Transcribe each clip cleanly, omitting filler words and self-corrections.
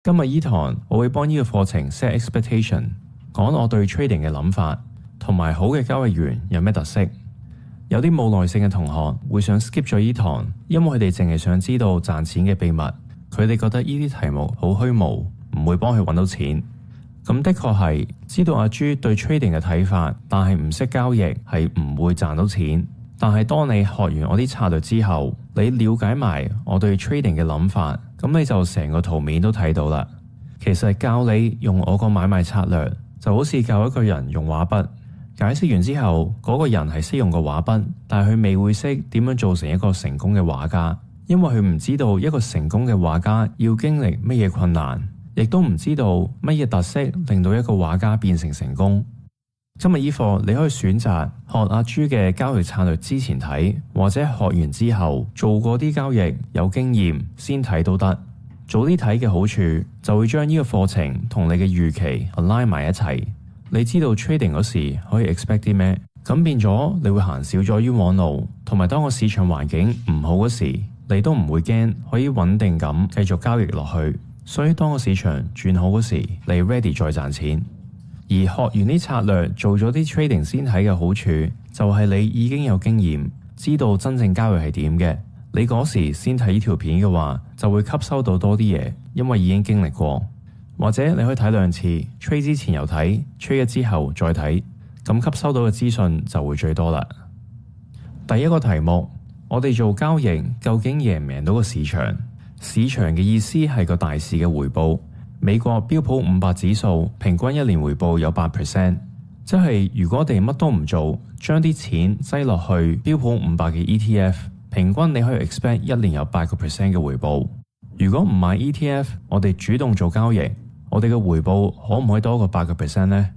今日依堂我會幫呢個課程 set expectation， 講我對 trading 嘅諗法，同埋好嘅交易員有咩特色。有啲冇耐性嘅同學會想 skip 咗依堂，因為佢哋淨係想知道賺錢嘅秘密，佢哋覺得呢啲題目好虛無，唔會幫佢揾到錢。咁的確係知道阿朱對 trading 嘅睇法，但係唔識交易係唔會賺到錢。但係當你學完我啲策略之後，你了解埋我對 trading 嘅諗法，咁你就成個圖面都睇到啦。其實教你用我個買賣策略，就好似教一個人用畫筆。解釋完之後，嗰個人係識用個畫筆，但係佢未會識點樣做成一個成功嘅畫家，因為佢唔知道一個成功嘅畫家要經歷乜嘢困難，亦都唔知道乜嘢特色令到一個畫家變成成功。今日依課你可以選擇學阿朱嘅交易策略之前睇，或者學完之後做過啲交易有經驗先睇都得。早啲睇嘅好處就會將呢個課程同你嘅預期 align 埋一齊。你知道 trading 嗰時可以 expect 啲咩，咁變咗你會行少咗冤枉路，同埋當個市場環境唔好嗰時，你都唔會驚，可以穩定咁繼續交易落去。所以當個市場轉好嗰時，你 ready 再賺錢。而學完啲策略，做咗啲 trading 先睇嘅好處，就係你已經有經驗，知道真正交易係點嘅。你嗰時先睇呢條片嘅話，就會吸收到多啲嘢，因為已經經歷過。或者你可以睇兩次 ，trade 之前又睇 ，trade 之後再睇，咁吸收到嘅資訊就會最多啦。第一個題目，我哋做交易究竟贏唔贏到個市場？市場嘅意思係個大市嘅回報。美國標普500指數平均一年回報有 8%， 即係如果我哋乜都唔做，將啲錢擠落去標普500嘅 ETF， 平均你可以 expect 一年有 8% 嘅回報。如果唔買 ETF， 我哋主動做交易，我哋嘅回報可唔可以多過 8% 呢？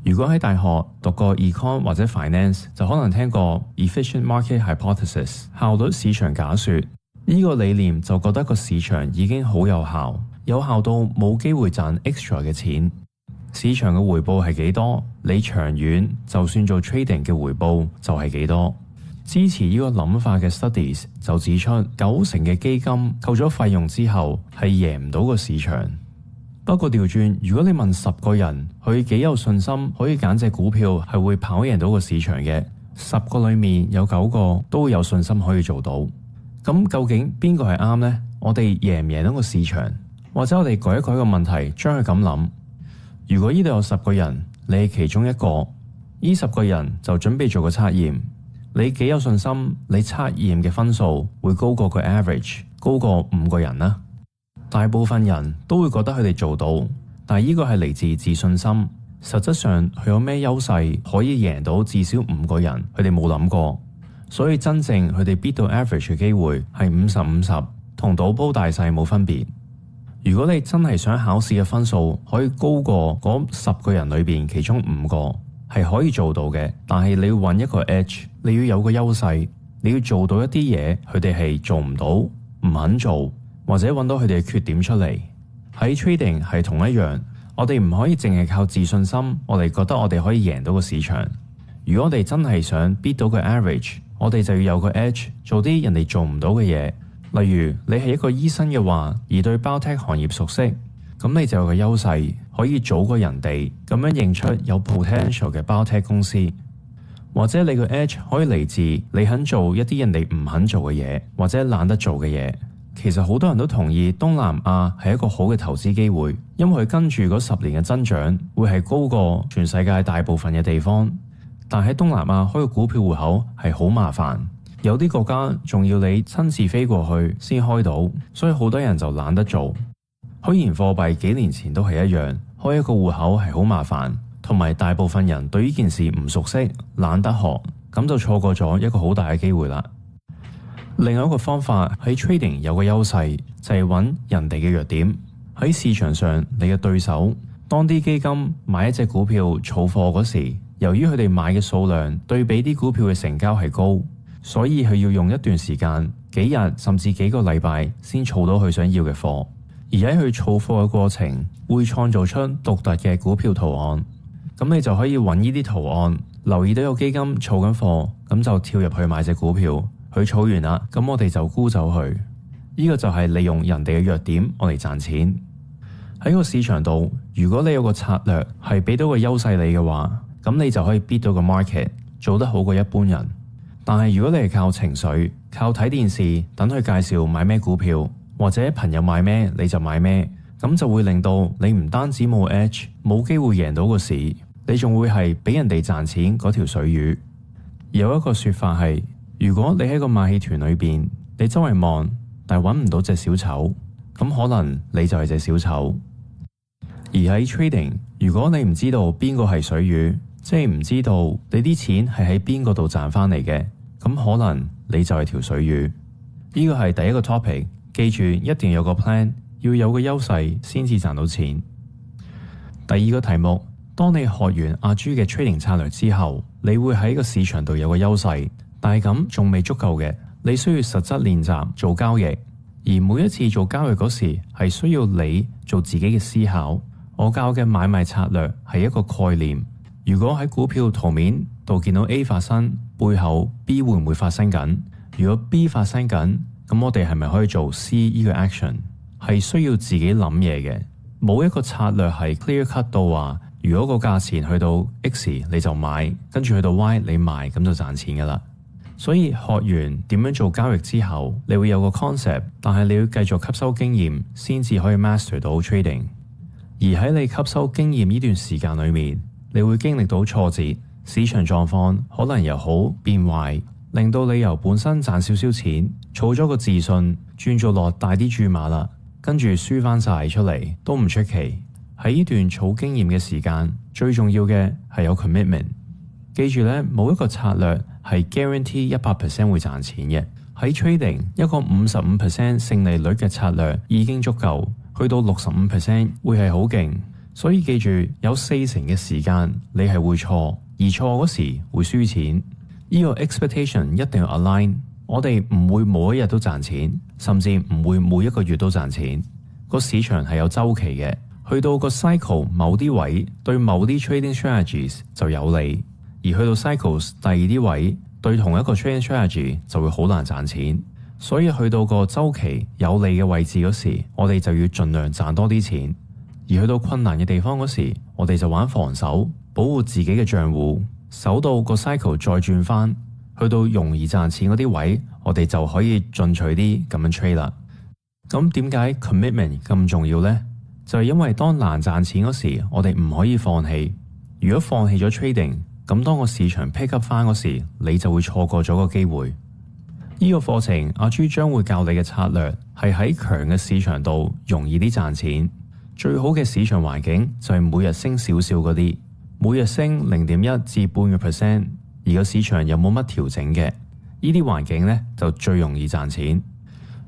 如果喺大學讀過 econ 或者 finance， 就可能聽過 efficient market hypothesis 效率市場假說。呢個理念就覺得個市場已經好有效，有效到冇機會賺 extra 嘅錢。市場嘅回報係幾多？你長遠就算做 trading 嘅回報就係幾多？支持呢個諗法嘅 studies 就指出，90%嘅基金扣咗費用之後係贏唔到個市場。不過調轉，如果你問10個人，佢幾有信心可以揀隻股票係會跑贏到個市場嘅，10個裏面有9個都會有信心可以做到。咁究竟邊個係啱呢？我哋贏唔贏到個市場？或者我哋改一改個問題，將佢咁諗：如果呢度有10個人，你係其中一個，呢10個人就準備做個測驗，你幾有信心你測驗嘅分數會高過個 average， 高過5個人呢？大部分人都會覺得佢哋做到，但係呢個係嚟自自信心。實質上佢有咩優勢可以贏到至少5個人，佢哋冇諗過。所以真正佢哋 beat 到 average 嘅機會係50-50，同賭煲大細冇分別。如果你真係想考試嘅分數可以高過嗰10個人裏邊其中5個，係可以做到嘅，但係你要揾一個 edge， 你要有個優勢，你要做到一啲嘢，佢哋係做唔到，唔肯做，或者揾到佢哋嘅缺點出嚟。喺 trading 係同一樣，我哋唔可以淨係靠自信心，我哋覺得我哋可以贏到個市場。如果我哋真係想 beat 到個 average， 我哋就要有個 edge， 做啲人哋做唔到嘅嘢。例如你係一個醫生嘅話，而對 biotech 行業熟悉，咁你就有個優勢，可以早過人哋咁樣認出有 potential 嘅 biotech 公司。或者你個 edge 可以嚟自你肯做一啲人哋唔肯做嘅嘢，或者懶得做嘅嘢。其實好多人都同意東南亞係一個好嘅投資機會，因為佢跟住嗰10年嘅增長會係高過全世界大部分嘅地方。但喺東南亞開個股票戶口係好麻煩，有啲國家仲要你親自飛過去先開到，所以好多人就懶得做。虛擬貨幣幾年前都係一樣，開一個戶口係好麻煩，同埋大部分人對呢件事唔熟悉，懶得學，咁就錯過咗一個好大嘅機會啦。另外一個方法喺 trading 有個優勢，就係揾人哋嘅弱點。喺市場上你嘅對手，當啲基金買一隻股票儲貨嗰時，由於佢哋買嘅數量對比啲股票嘅成交係高，所以佢要用一段時間，幾日甚至幾個禮拜先儲到佢想要嘅貨。而喺佢儲貨嘅過程，會創造出獨特嘅股票圖案。咁你就可以揾呢啲圖案，留意到有基金儲緊貨，咁就跳入去買隻股票。佢儲完啦，咁我哋就沽走佢。呢個就係利用人哋嘅弱點，我嚟賺錢。喺個市場度，如果你有個策略係俾到個優勢你嘅話，咁你就可以 beat 到個 market， 做得好過一般人。但係如果你係靠情緒、靠睇電視等佢介紹買咩股票，或者朋友買咩你就買咩，咁就會令到你唔單止冇 edge， 冇機會贏到個市，你仲會係俾人哋賺錢嗰條水魚。有一個說法係，如果你喺個馬戲團裏邊，你周圍望，但係揾唔到隻小丑，咁可能你就係隻小丑。而喺 trading， 如果你唔知道邊個係水魚，即係唔知道你啲錢係喺邊個度賺翻嚟嘅，咁可能你就係條水魚。呢個係第一個 topic， 記住一定要有個 plan， 要有個優勢先至賺到錢。第二個題目，當你學完阿朱嘅 trading 策略之後，你會喺個市場度有個優勢，但係咁仲未足夠嘅，你需要實質練習做交易，而每一次做交易嗰時係需要你做自己嘅思考。我教嘅買賣策略係一個概念，如果喺股票圖面度見到 A 發生，背後 B 會唔會發生緊？如果 B 發生緊，咁我哋係咪可以做 C 呢個 action？ 係需要自己諗嘢嘅，冇一個策略係 clear cut 到話，如果個價錢去到 X 你就買，跟住去到 Y 你賣，咁就賺錢噶啦。所以學完點樣做交易之後，你會有個 concept， 但係你要繼續吸收經驗先至可以 master 到 trading。而喺你吸收經驗呢段時間裏面，你會經歷到挫折，市場狀況可能由好變壞，令到你由本身賺少少錢，儲咗個自信，轉做落大啲注碼啦，跟住輸翻晒出嚟都唔出奇。喺呢段儲經驗嘅時間，最重要嘅係有 commitment。記住咧，冇一個策略係 guarantee 100% 會賺錢嘅。喺 trading 一個55% 勝利率嘅策略已經足夠。去到65% 會係好勁，所以記住有40%嘅時間你係會錯，而錯嗰時會輸錢。呢個 expectation 一定要 align。我哋唔會每一日都賺錢，甚至唔會每一個月都賺錢。個市場係有週期嘅，去到個 cycle 某啲位對某啲 trading strategies 就有利，而去到 cycles 第二啲位對同一個 trading strategy 就會好難賺錢。所以去到個週期有利嘅位置嗰時，我哋就要盡量賺多啲錢；而去到困難嘅地方嗰時，我哋就玩防守，保護自己嘅賬戶，守到個 cycle 再轉翻，去到容易賺錢嗰啲位，我哋就可以進取啲咁樣 trade 啦。咁點解 commitment 咁重要呢？就係因為當難賺錢嗰時，我哋唔可以放棄。如果放棄咗 trading，咁當個市場 pick up 翻嗰時，你就會錯過咗個機會。呢個課程阿朱將會教你嘅策略係喺強嘅市場度容易啲賺錢。最好嘅市場環境就係每日升少少嗰啲，每日升0.1至半個 percent， 而個市場又冇乜調整嘅，呢啲環境呢就最容易賺錢。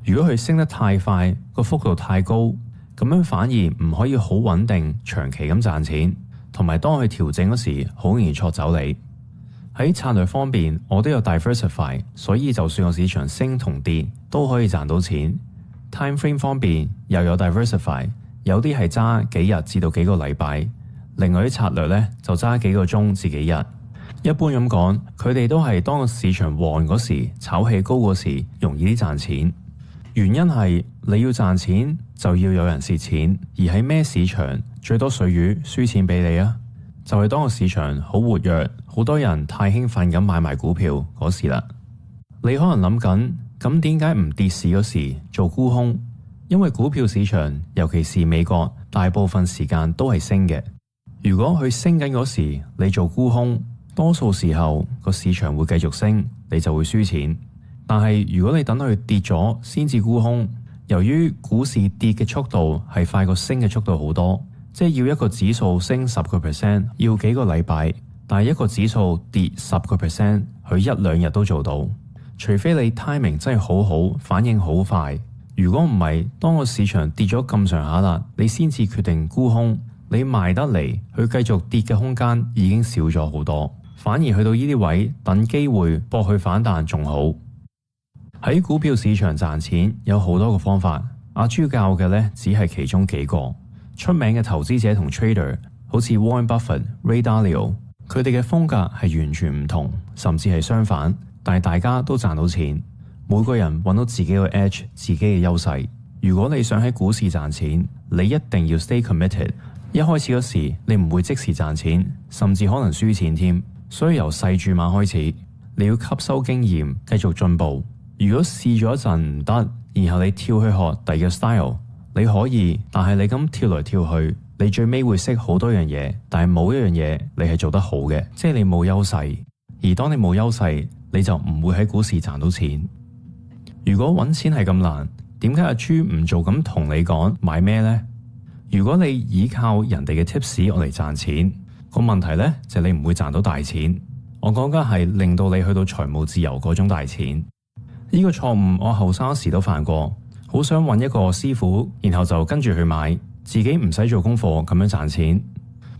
如果佢升得太快，個幅度太高，咁樣反而唔可以好穩定長期咁賺錢，同埋當佢調整嗰時好容易錯走你。喺策略方面，我都有 diversify， 所以就算個市場升同跌都可以賺到錢。Time frame 方面又有 diversify， 有啲係揸幾日至到幾個禮拜，另外啲策略呢就揸幾個鐘至幾日。一般咁講，佢哋都係當個市場旺嗰時，炒氣高嗰時，容易啲賺錢。原因係你要賺錢就要有人蝕錢，而喺咩市場最多水魚輸錢俾你啊？就係當個市場好活躍，好多人太興奮咁買埋股票嗰時啦。你可能諗緊，咁點解唔跌市嗰時做沽空？因為股票市場，尤其是美國，大部分時間都係升嘅。如果佢升緊嗰時，你做沽空，多數時候個市場會繼續升，你就會輸錢。但係如果你等佢跌咗先至沽空，由於股市跌嘅速度係快過升嘅速度好多。即係要一個指數升10%，要幾個禮拜，但係一個指數跌10%，佢一兩日都做到。除非你 timing 真係好好，反應好快。如果唔係，當個市場跌咗咁上下啦，你先至決定沽空，你賣得嚟，佢繼續跌嘅空間已經少咗好多。反而去到呢啲位，等機會搏佢反彈仲好。喺股票市場賺錢有好多個方法，阿朱教嘅呢，只係其中幾個。出名嘅投資者同 trader 好似 Warren Buffett、Ray Dalio， 佢哋嘅風格係完全唔同，甚至係相反，但係大家都賺到錢。每個人揾到自己嘅 edge， 自己嘅優勢。如果你想喺股市賺錢，你一定要 stay committed。一開始嗰時，你唔會即時賺錢，甚至可能輸錢添。所以由細注碼開始，你要吸收經驗，繼續進步。如果試咗一陣唔得，然後你跳去學第二個 style，你可以，但係你咁跳來跳去，你最尾會識好多樣嘢，但係冇一樣嘢你係做得好嘅，即係你冇優勢。而當你冇優勢，你就唔會喺股市賺到錢。如果揾錢係咁難，點解阿朱唔做咁同你講買咩呢？如果你依靠人哋嘅 tips 嚟賺錢，個問題呢就係你唔會賺到大錢。我講緊係令到你去到財務自由嗰種大錢。呢個錯誤我後生時都犯過，好想揾一個師傅，然後就跟住去買，自己唔使做功課咁樣賺錢。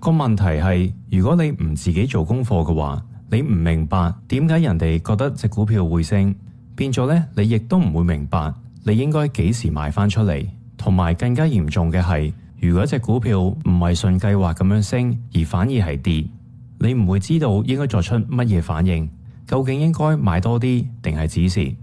個問題係，如果你唔自己做功課嘅話，你唔明白點解人哋覺得隻股票會升，變咗呢，你亦都唔會明白你應該幾時賣翻出嚟。同埋更加嚴重嘅係，如果隻股票唔係順計劃咁樣升，而反而係跌，你唔會知道應該作出乜嘢反應，究竟應該買多啲定係止蝕。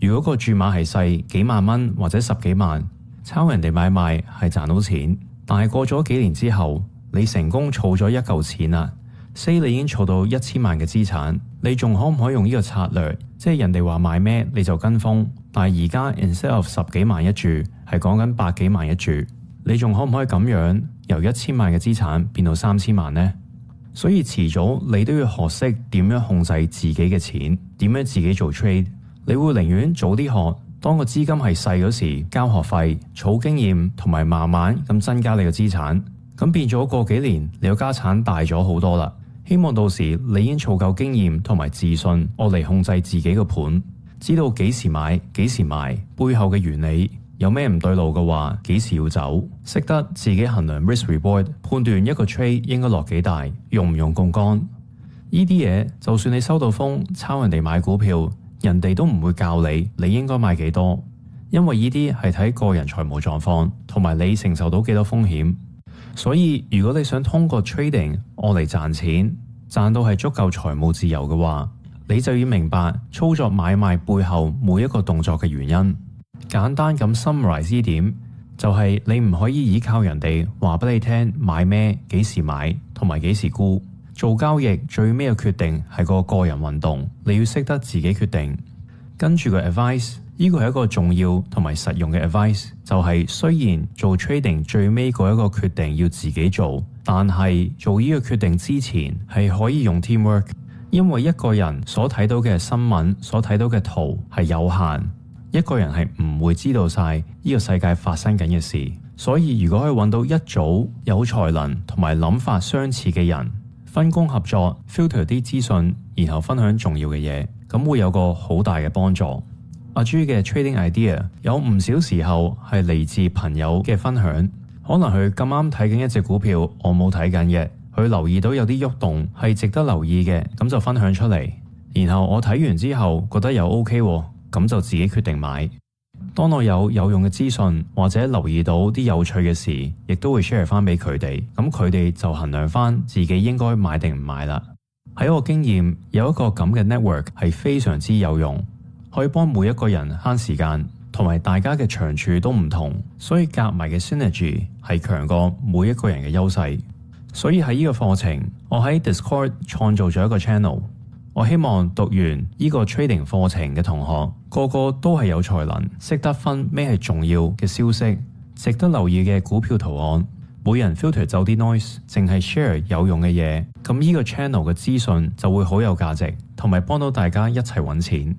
如果個注碼係細幾萬蚊或者十幾萬，抄人哋買賣係賺到錢，但係過咗幾年之後，你成功儲咗一嚿錢啦，say 你已經儲到1000萬嘅資產，你仲可唔可以用呢個策略？即係人哋話買咩你就跟風，但係而家 instead of 10幾萬一注，係講緊100幾萬一注，你仲可唔可以咁樣由1000萬嘅資產變到3000萬呢？所以遲早你都要學識點樣控制自己嘅錢，點樣自己做 trade。你會寧願早啲學，當個資金係細嗰時交學費、儲經驗，同埋慢慢咁增加你嘅資產。咁變咗過幾年，你個家產大咗好多啦。希望到時你已經儲夠經驗同埋自信，我嚟控制自己個盤，知道幾時買、幾時賣，背後嘅原理。有咩唔對路嘅話，幾時要走，識得自己衡量 risk reward， 判斷一個 trade 應該落幾大，用唔用槓桿。呢啲嘢就算你收到風抄人哋買股票，人哋都唔會教你應該買幾多，因為呢啲係睇個人財務狀況同埋你承受到幾多風險。所以如果你想通過 trading 我嚟賺錢，賺到係足夠財務自由嘅話，你就要明白操作買賣背後每一個動作嘅原因。簡單咁 summarize 呢點，就係你唔可以依靠人哋話俾你聽買咩、幾時買同埋幾時沽。做交易最尾嘅決定係個人運動，你要識得自己決定。跟住個 advice， 呢個係一個重要同埋實用嘅 advice， 就係雖然做 trading 最尾嗰一個決定要自己做，但係做呢個決定之前係可以用 teamwork， 因為一個人所睇到嘅新聞、所睇到嘅圖係有限，一個人係唔會知道晒呢個世界發生緊嘅事。所以如果可以揾到一組有才能同埋諗法相似嘅人，分工合作 filter 啲資訊，然後分享重要嘅嘢，咁會有個好大嘅幫助。阿朱嘅 trading idea 有唔少時候係嚟自朋友嘅分享，可能佢咁啱睇緊一隻股票我冇睇緊嘅，佢留意到有啲喐動係值得留意嘅，咁就分享出嚟，然後我睇完之後覺得又 OK，咁就自己決定買。當我有用嘅資訊或者留意到啲有趣嘅事，亦都會 share 翻俾佢哋，咁佢哋就衡量翻自己應該買定唔買啦。喺我經驗，有一個咁嘅 network 係非常之有用，可以幫每一個人慳時間，同埋大家嘅長處都唔同，所以夾埋嘅 synergy 係強過每一個人嘅優勢。所以喺呢個課程，我喺 Discord 創造咗一個 channel。我希望讀完呢個 trading 課程嘅同學，個個都係有才能，識得分咩係重要嘅消息，值得留意嘅股票圖案，每人 filter 走啲 noise， 淨係 share 有用嘅嘢，咁呢個 channel 嘅資訊就會好有價值，同埋幫到大家一齊揾錢。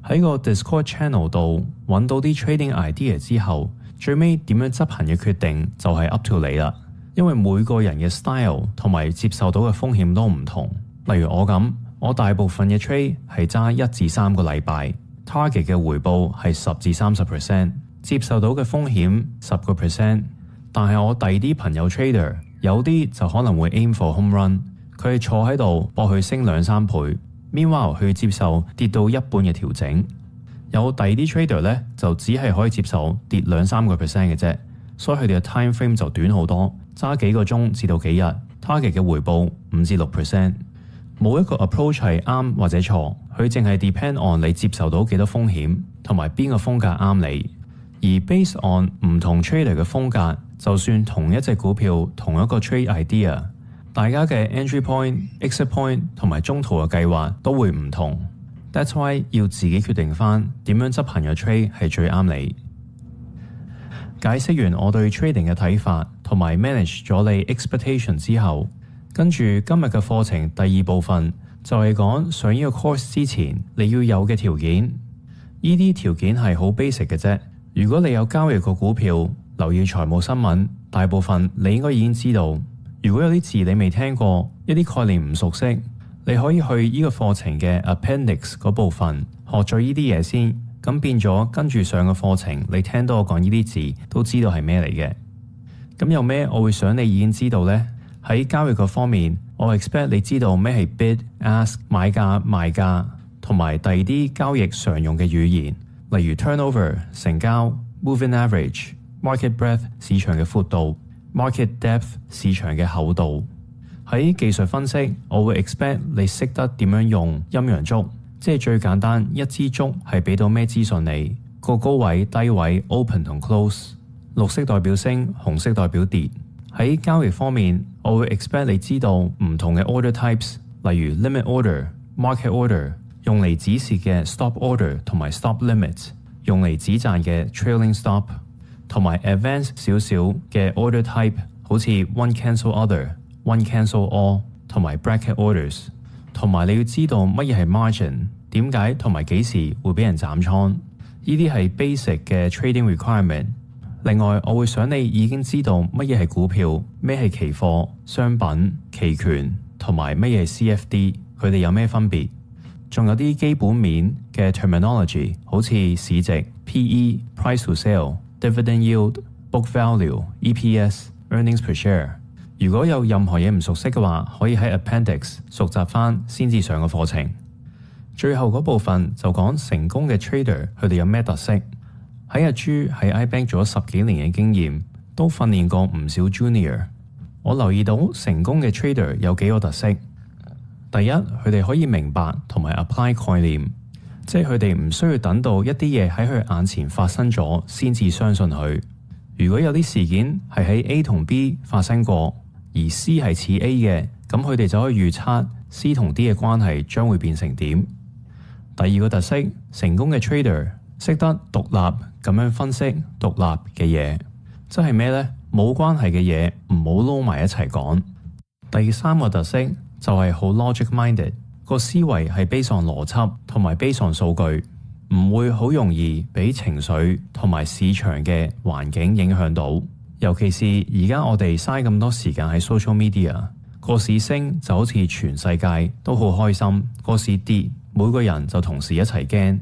喺個 Discord channel 度揾到啲 trading idea 之後，最尾點樣執行嘅決定就係 up to 你啦，因為每個人嘅 style 同埋接受到嘅風險都唔同。例如我咁，我大部分嘅 trade 係揸1至3個禮拜 ，target 嘅回報係10至30%， 接受到嘅風險10%。但係我第二啲朋友 trader 有啲就可能會 aim for home run， 佢係坐喺度搏佢升2-3倍 ，meanwhile 佢接受跌到一半嘅調整。有第二啲 trader 咧就只係可以接受跌2-3% 嘅啫，所以佢哋嘅 time frame 就短好多，揸幾個鐘至到幾日 ，target 嘅回報5至6%。冇一個 approach 係啱或者錯，佢淨係 depend on 你接受到幾多風險，同埋邊個風格啱你。而 based on 唔同 trader 嘅風格，就算同一隻股票同一個 trade idea， 大家嘅 entry point、exit point 同埋中途嘅計劃都會唔同。That's why 要自己決定翻點樣執行嘅 trade 係最啱你。解釋完我對 trading 嘅睇法同埋 manage 咗你 expectation 之後，跟住今日嘅課程第二部分就係講上呢個 course 之前你要有嘅條件。呢啲條件係好 basic 嘅啫。如果你有交易過股票，留意財務新聞，大部分你應該已經知道。如果有啲字你未聽過，一啲概念唔熟悉，你可以去呢個課程嘅 appendix 嗰部分學咗呢啲嘢先。咁變咗跟住上個課程，你聽到我講呢啲字都知道係咩嚟嘅。咁有咩我會想你已經知道呢？喺交易個方面，我 expect 你知道咩係 bid、ask、買價、賣價，同埋第二啲交易常用嘅語言，例如 turnover 成交、moving average、market breadth 市場嘅闊度、market depth 市場嘅厚度。喺技術分析，我會 expect 你識得點樣用陰陽燭。即係最簡單，一支燭係俾到咩資訊你？個高位、低位、open 同 close， 綠色代表升，紅色代表跌。喺交易方面，我會 expect 你知道唔同嘅 order types， 例如 limit order、market order， 用嚟指示嘅 stop order 同埋 stop limit， 用嚟止賺嘅 trailing stop， 同埋 advanced 少少嘅 order type， 好似 one cancel other、one cancel all 同埋 bracket orders。同埋你要知道乜嘢係 margin， 點解同埋幾時會俾人斬倉，呢啲係 basic 嘅 trading requirement。另外，我會想你已經知道乜嘢係股票，咩係期貨、商品、期權，同埋乜嘢係 CFD， 佢哋有咩分別？仲有啲基本面嘅 terminology， 好似市值、PE、price to sale、dividend yield、book value、EPS、earnings per share。如果有任何嘢唔熟悉嘅話，可以喺 appendix 熟習翻先至上個課程。最後嗰部分就講成功嘅 trader 佢哋有咩特色。喺阿朱喺 iBank 做咗10幾年嘅經驗，都訓練過唔少 junior。我留意到成功嘅 trader 有幾個特色。第一，佢哋可以明白同埋 apply 概念，即係佢哋唔需要等到一啲嘢喺佢眼前發生咗先至相信佢。如果有啲事件係喺 A 同 B 發生過，而 C 係似 A 嘅，咁佢哋就可以預測 C 同 D 嘅關係將會變成點。第二個特色，成功嘅 trader 識得獨立咁樣分析獨立嘅嘢，即係咩呢？冇關係嘅嘢唔好撈埋一齊講。第三個特色就係好 logic minded， 個思維係 based on 邏輯同埋 based on 數據，唔會好容易俾情緒同埋市場嘅環境影響到。尤其是而家我哋嘥咁多時間喺 social media， 個市升就好似全世界都好開心，個市跌每個人就同時一齊驚。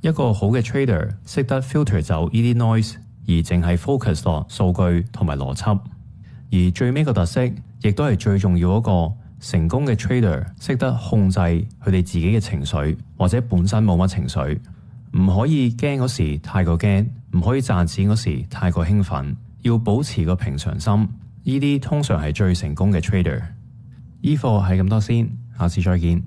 一個好嘅 trader 識得 filter 走呢啲 noise， 而淨係 focus 落數據同埋邏輯。而最尾個特色亦都係最重要嗰個，成功嘅 trader 識得控制佢哋自己嘅情緒，或者本身冇乜情緒，唔可以驚嗰時太過驚，唔可以賺錢嗰時太過興奮。要保持個平常心，呢啲通常係最成功嘅 trader。依課係咁多先，下次再見。